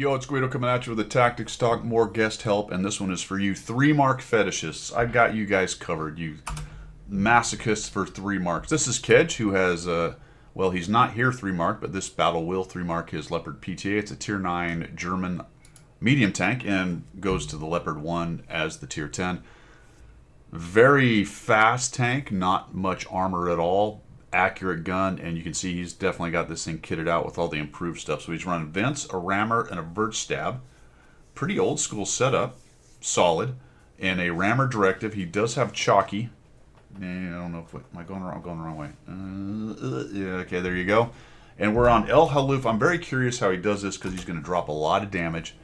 Yo, it's Guido coming at you with a Tactics Talk More guest help, and this one is for you 3-mark fetishists. I've got you guys covered, you masochists for 3 marks. This is Kedge, who has, well, he's not here 3-mark, but this battle will 3-mark his Leopard PTA. It's a Tier 9 German medium tank and goes to the Leopard 1 as the Tier 10. Very fast tank, not much armor at all. Accurate gun, and you can see he's definitely got this thing kitted out with all the improved stuff. So he's running vents, a rammer, and a vert stab. Pretty old school setup, solid, and a rammer directive. He does have chalky. I don't know if am I going wrong? I'm going the wrong way. Yeah, okay, there you go. And we're on El Haluf. I'm very curious how he does this because he's going to drop a lot of damage.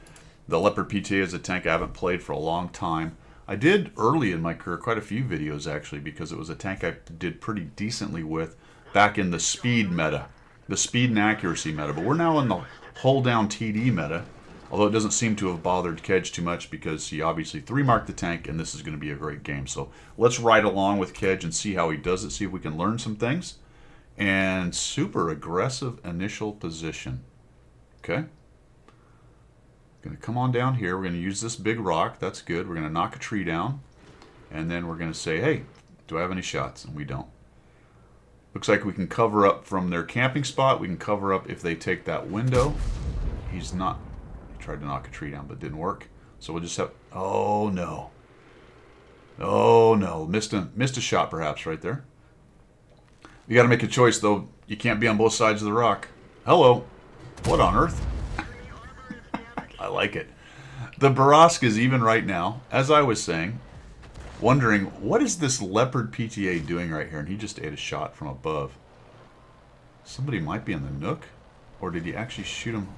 The Leopard PTA is a tank I haven't played for a long time. I did early in my career quite a few videos actually because it was a tank I did pretty decently with back in the speed meta, the speed and accuracy meta. But we're now in the hold down TD meta, although it doesn't seem to have bothered Kedge too much because he obviously 3-marked the tank and this is going to be a great game. So let's ride along with Kedge and see how he does it, see if we can learn some things. And super aggressive initial position. Okay. Going to come on down here. We're going to use this big rock. That's good. We're going to knock a tree down. And then we're going to say, hey, do I have any shots? And we don't. Looks like we can cover up from their camping spot. We can cover up if they take that window. He's not. He tried to knock a tree down, but it didn't work. So we'll just have. Oh, no. Oh, no. Missed a shot, perhaps, right there. You got to make a choice, though. You can't be on both sides of the rock. Hello. What on earth? I like it. The Borovsk is even right now, as I was saying, wondering, what is this Leopard PTA doing right here? And he just ate a shot from above. Somebody might be in the nook. Or did he actually shoot him?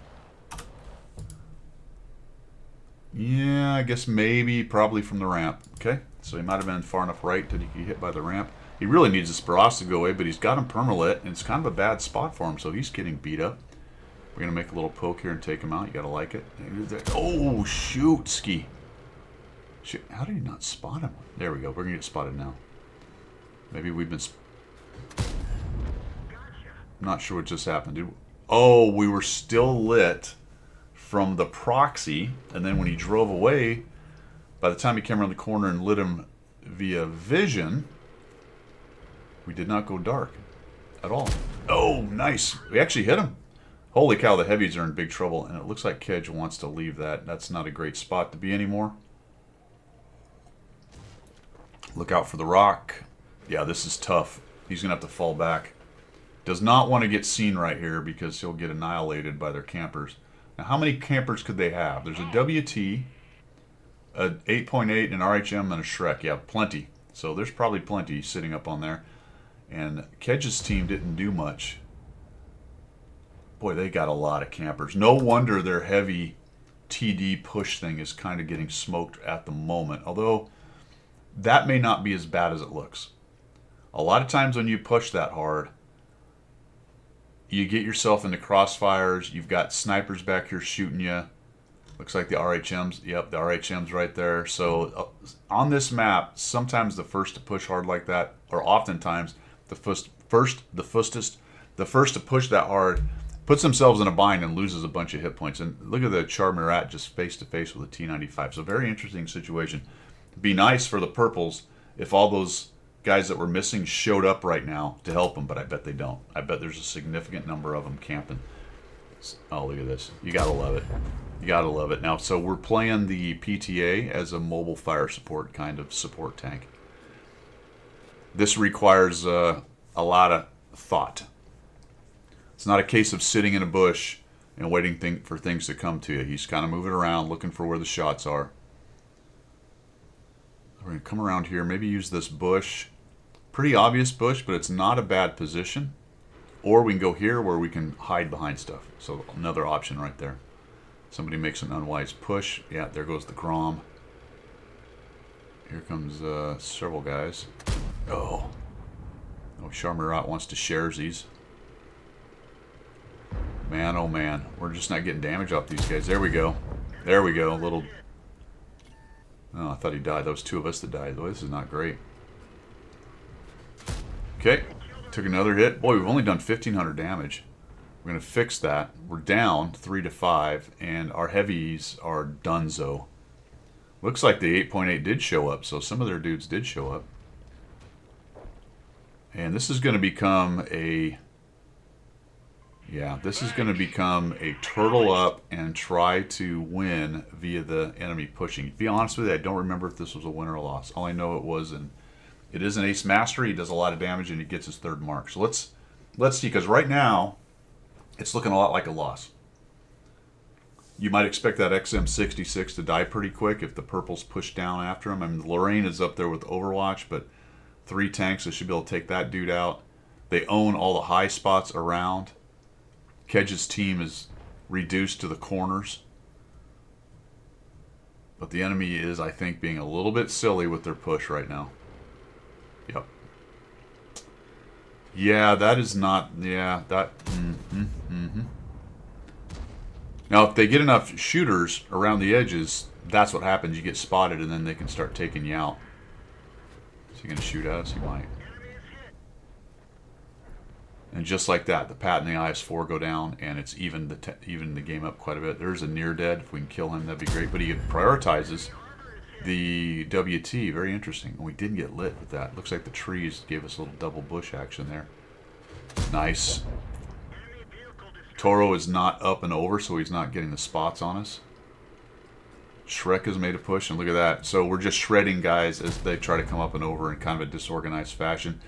Yeah, I guess maybe, probably from the ramp. Okay, so he might have been far enough right that he could get hit by the ramp. He really needs this Borovsk to go away, but he's got him permalit, and it's kind of a bad spot for him, so he's getting beat up. We're going to make a little poke here and take him out. You got to like it. Oh, shoot, Ski. Shit, how did he not spot him? There we go. We're going to get spotted now. Maybe we've been... I'm not sure what just happened. Oh, we were still lit from the proxy. And then when he drove away, by the time he came around the corner and lit him via vision, we did not go dark at all. Oh, nice. We actually hit him. Holy cow, the heavies are in big trouble, and it looks like Kedge wants to leave that. That's not a great spot to be anymore. Look out for the rock. Yeah, this is tough. He's going to have to fall back. Does not want to get seen right here because he'll get annihilated by their campers. Now, how many campers could they have? There's a WT, a 8.8, an RHM, and a Shrek. Yeah, plenty. So there's probably plenty sitting up on there. And Kedge's team didn't do much. Boy, they got a lot of campers. No wonder their heavy TD push thing is kind of getting smoked at the moment. Although, that may not be as bad as it looks. A lot of times when you push that hard, you get yourself into crossfires. You've got snipers back here shooting you. Looks like the RHMs. Yep, the RHM's right there. So, on this map, sometimes the first to push hard like that, or oftentimes the first to push that hard, puts themselves in a bind and loses a bunch of hit points. And look at the Char Murat just face-to-face with a T95. So very interesting situation. It'd be nice for the purples if all those guys that were missing showed up right now to help them, but I bet they don't. I bet there's a significant number of them camping. Oh, look at this. You got to love it. You got to love it. Now, so we're playing the PTA as a mobile fire support kind of support tank. This requires a lot of thought. It's not a case of sitting in a bush and waiting for things to come to you. He's kind of moving around, looking for where the shots are. We're going to come around here, maybe use this bush. Pretty obvious bush, but it's not a bad position. Or we can go here where we can hide behind stuff. So another option right there. Somebody makes an unwise push. Yeah, there goes the Grom. Here comes several guys. Oh, Char Murat wants to share these. Man, oh man. We're just not getting damage off these guys. There we go. There we go. A little... Oh, I thought he died. That was 2 of us that died. Boy, this is not great. Okay. Took another hit. Boy, we've only done 1,500 damage. We're going to fix that. We're down 3 to 5, and our heavies are donezo. Looks like the 8.8 did show up, so some of their dudes did show up. And this is going to become a... Yeah, this is going to become a turtle up and try to win via the enemy pushing. To be honest with you, I don't remember if this was a win or a loss. All I know it was, and it is an ace mastery. He does a lot of damage, and he gets his 3rd mark. So let's see, because right now, it's looking a lot like a loss. You might expect that XM66 to die pretty quick if the purples push down after him. I mean, Lorraine is up there with Overwatch, but 3 tanks, they should be able to take that dude out. They own all the high spots around. Kedge's team is reduced to the corners. But the enemy is, I think, being a little bit silly with their push right now. Yep. Yeah, that is not... Yeah, that... Now, if they get enough shooters around the edges, that's what happens. You get spotted, and then they can start taking you out. Is he going to shoot at us? He might. And just like that, the Pat and the IS-4 go down, and it's even the game up quite a bit. There's a near dead. If we can kill him, that'd be great. But he prioritizes the WT. Very interesting. And we didn't get lit with that. Looks like the trees gave us a little double bush action there. Nice. Toro is not up and over, so he's not getting the spots on us. Shrek has made a push, and look at that. So we're just shredding guys as they try to come up and over in kind of a disorganized fashion.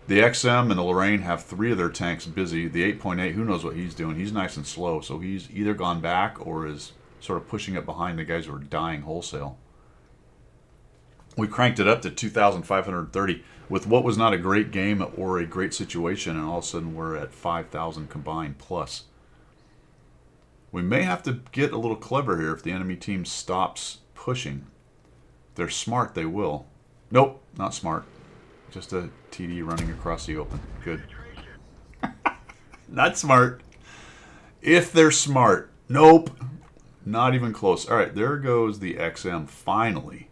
The XM and the Lorraine have 3 of their tanks busy. The 8.8, who knows what he's doing? He's nice and slow, so he's either gone back or is sort of pushing up behind the guys who are dying wholesale. We cranked it up to 2,530 with what was not a great game or a great situation, and all of a sudden we're at 5,000 combined plus. We may have to get a little clever here if the enemy team stops pushing. If they're smart, they will. Nope, not smart. Just a TD running across the open. Good. Not smart. If they're smart. Nope. Not even close. All right, there goes the XM finally.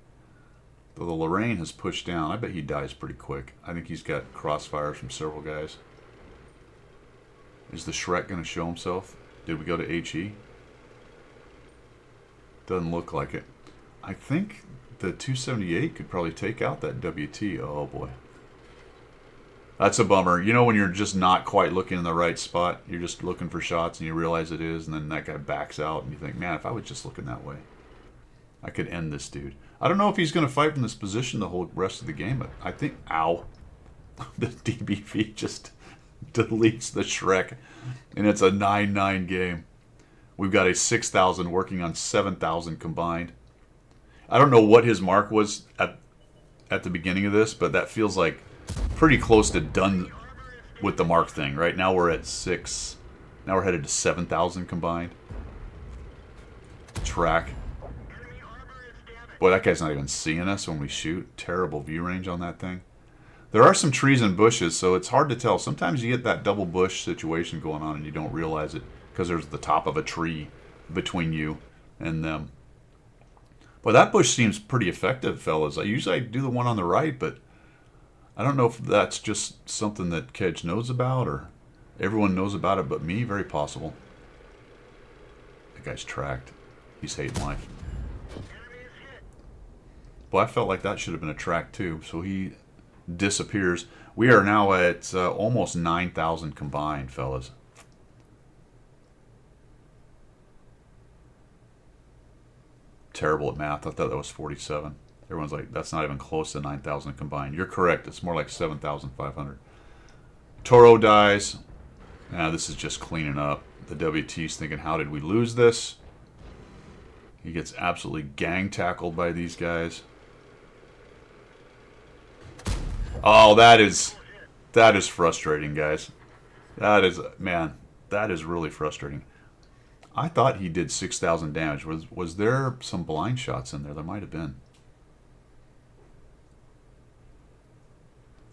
Though the Lorraine has pushed down. I bet he dies pretty quick. I think he's got crossfires from several guys. Is the Shrek going to show himself? Did we go to HE? Doesn't look like it. I think the 278 could probably take out that WT. Oh boy. That's a bummer. You know when you're just not quite looking in the right spot, you're just looking for shots and you realize it is, and then that guy backs out and you think, man, if I was just looking that way, I could end this dude. I don't know if he's going to fight from this position the whole rest of the game, but I think, ow, the DBV just deletes the Shrek, and it's a 9-9 game. We've got a 6,000 working on 7,000 combined. I don't know what his mark was at the beginning of this, but that feels like pretty close to done with the mark thing. Right now we're at 6. Now we're headed to 7,000 combined. Track. Boy, that guy's not even seeing us when we shoot. Terrible view range on that thing. There are some trees and bushes, so it's hard to tell. Sometimes you get that double bush situation going on and you don't realize it because there's the top of a tree between you and them. Boy, that bush seems pretty effective, fellas. I do the one on the right, but I don't know if that's just something that Kedge knows about or everyone knows about it but me. Very possible. That guy's tracked. He's hating life. Well, I felt like that should have been a track too, so he disappears. We are now at almost 9,000 combined, fellas. Terrible at math. I thought that was 47. Everyone's like, that's not even close to 9,000 combined. You're correct. It's more like 7,500. Toro dies. Now this is just cleaning up. The WT's thinking, how did we lose this? He gets absolutely gang tackled by these guys. Oh, that is frustrating, guys. That is, man, that is really frustrating. I thought he did 6,000 damage. Was there some blind shots in there? There might have been.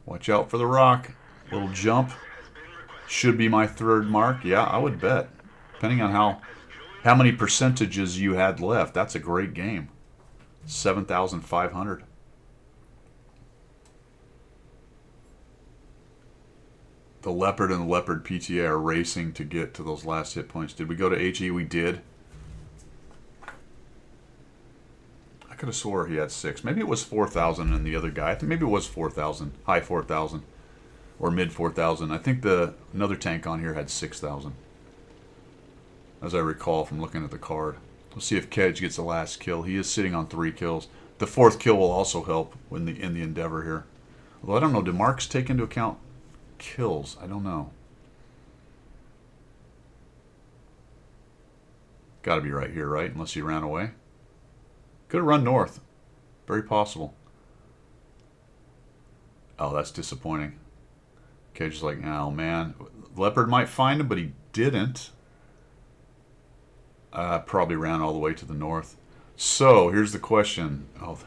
Watch out for the rock. Little jump. Should be my 3rd mark. Yeah, I would bet. Depending on how many percentages you had left. That's a great game. 7,500. The Leopard and the Leopard PTA are racing to get to those last hit points. Did we go to HE? We did. I could have swore he had 6. Maybe it was 4,000 and the other guy. I think maybe it was 4,000. High 4,000. Or mid 4,000. I think another tank on here had 6,000. As I recall from looking at the card. We'll see if Kedge gets the last kill. He is sitting on 3 kills. The 4th kill will also help in the endeavor here. Although I don't know, do marks take into account kills? I don't know. Got to be right here, right? Unless he ran away. Could have run north. Very possible. Oh, that's disappointing. Kedge is like, oh man. Leopard might find him, but he didn't. Probably ran all the way to the north. So, here's the question. Oh,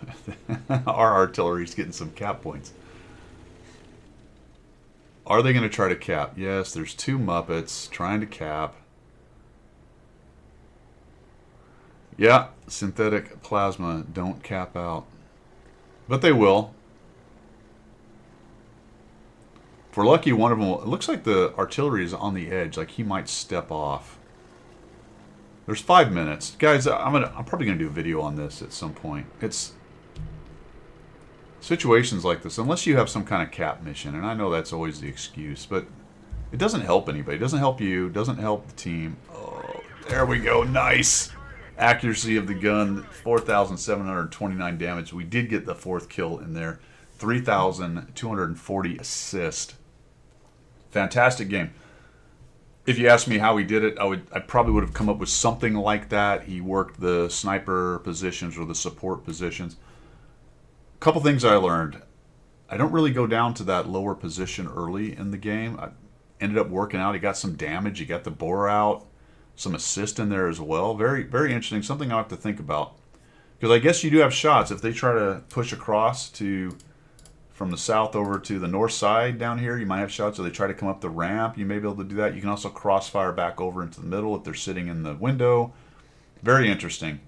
our artillery's getting some cap points. Are they going to try to cap? Yes, there's 2 Muppets trying to cap. Yeah, synthetic plasma don't cap out. But they will. If we're lucky, one of them will. It looks like the artillery is on the edge. Like he might step off. There's 5 minutes. Guys, I'm probably going to do a video on this at some point. It's situations like this, unless you have some kind of cap mission, and I know that's always the excuse, but it doesn't help anybody. It doesn't help you. It doesn't help the team. Oh, there we go. Nice. Accuracy of the gun, 4,729 damage. We did get the 4th kill in there. 3,240 assist. Fantastic game. If you asked me how he did it, I probably would have come up with something like that. He worked the sniper positions or the support positions. A couple things I learned. I don't really go down to that lower position early in the game. I ended up working out. He got some damage. He got the bore out. Some assist in there as well. Very, very interesting. Something I have to think about. Because I guess you do have shots. If they try to push across from the south over to the north side down here, you might have shots. Or they try to come up the ramp, you may be able to do that. You can also crossfire back over into the middle if they're sitting in the window. Very interesting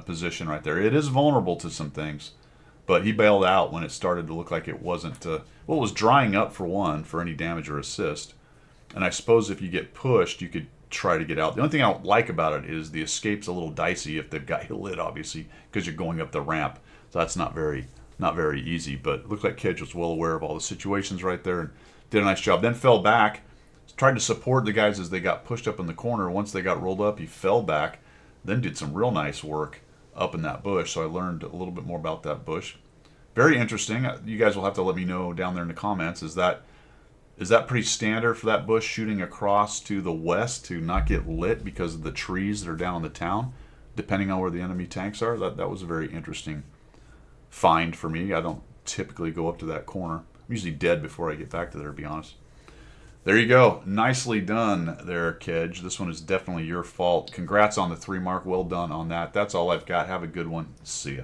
position right there. It is vulnerable to some things. But he bailed out when it started to look like it wasn't... well, it was drying up for one, for any damage or assist. And I suppose if you get pushed, you could try to get out. The only thing I don't like about it is the escape's a little dicey if they've got you lit, obviously, because you're going up the ramp. So that's not very easy. But it looked like Kedge was well aware of all the situations right there and did a nice job. Then fell back, tried to support the guys as they got pushed up in the corner. Once they got rolled up, he fell back, then did some real nice work up in that bush. So I learned a little bit more about that bush. Very interesting. You guys will have to let me know down there in the comments. Is that pretty standard for that bush shooting across to the west to not get lit because of the trees that are down in the town, depending on where the enemy tanks are? That was a very interesting find for me. I don't typically go up to that corner. I'm usually dead before I get back to there, to be honest. There you go. Nicely done there, Kedge. This one is definitely your fault. Congrats on the 3 mark. Well done on that. That's all I've got. Have a good one. See ya.